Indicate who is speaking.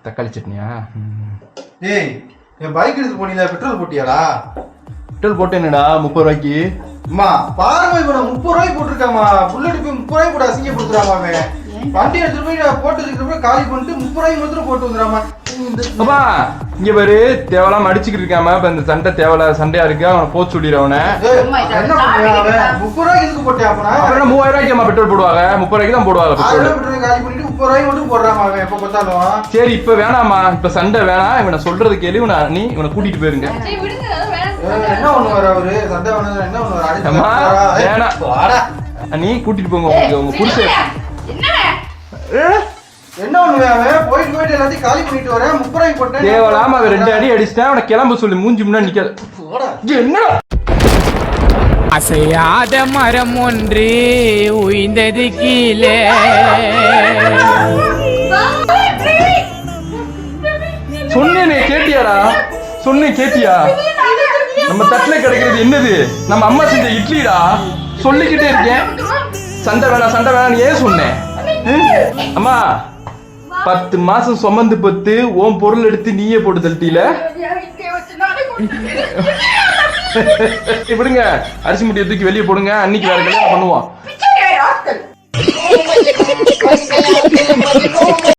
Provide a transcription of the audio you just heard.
Speaker 1: தக்காளி சட்னியா?
Speaker 2: ஏய், என் பைக் எடுத்து போனீங்களா? பெட்ரோல் போட்டியாடா?
Speaker 1: பெட்ரோல் போட்டேன்டா 30 ரூபாய்க்கு.
Speaker 2: அம்மா பாருமா, இப்ப நான் 30 ரூபாய்க்கு போட்டிருக்காமா. புல்லட் போய் 30 ரூபாய்க்கு போட்டு அசிங்கப்படுத்துறாமா அவன். வண்டி எடுத்துட்டு போய் நான் போட்டு இருக்கிறப்ப காலி பண்ணிட்டு 30 ரூபாய்க்கு மாத்திரம் போட்டு வந்துடாமா.
Speaker 1: அப்பா இங்க பாரு, தேவலாம் அடிச்சுக்கிட்டு இருக்காம. இப்ப இந்த சண்டை சண்டையா இருக்கு, அவனை போச்சு சொல்லிடுற. அவனை
Speaker 2: என்ன பண்ணுவாங்க? 30 ரூபாய்க்கு எதுக்கு போட்டேன்? அப்பனா
Speaker 1: 3000 ரூபாய்க்கு பெட்ரோல் போடுவாங்க. 30 ரூபாய்க்கு தான் போடுவாங்க பெட்ரோல்.
Speaker 2: காலி பண்ணிட்டு 30 ரூபாய்க்கு மட்டும் போடுறாமா அவன் எப்ப பார்த்தாலும்.
Speaker 1: சரி இப்ப வேணாமா, இப்ப சண்டை வேணாம். இவனை சொல்றது கேள்வி, நீ இவனை கூட்டிட்டு போயிருங்க.
Speaker 2: என்ன ஒண்ணு வர அவரு சண்டை வேணா என்ன ஒண்ணு
Speaker 1: வர நீ கூட்டிட்டு போங்க. உங்க புருஷன்
Speaker 2: என்ன ஒண்ணு அவன் போயிட்டு எல்லாத்தையும் காலி பண்ணிட்டு வரேன். 30 ரூபாய்க்கு போட்டேன்.
Speaker 1: தேவலாம அவன் 2 அடி அடிச்சுட்டேன். அவனை கிளம்ப சொல்லி மூஞ்சி முன்னாடி நிக்காது. என்ன
Speaker 3: அசையாத மரம் ஒன்று உய்ந்தது கீழே.
Speaker 1: சொன்னேனே கேட்டியாடா? சொன்னேன் கேட்டியா? நம்ம தட்டுல கிடைக்கிறது என்னது? நம்ம அம்மா செஞ்ச இட்லிடா. சொல்லிக்கிட்டே இருக்கேன் சண்டை வேணாம் ஏன் சொன்னேன்? அம்மா 10 மாசம் சுமந்து பத்து ஓம் பொருள் எடுத்து நீயே போட்டு தள்ளிட்டீல. விடுங்க, அரிசி முட்டியை தூக்கி வெளியே போடுங்க. அன்னைக்கு வேற கல்யாணம் பண்ணுவோம்.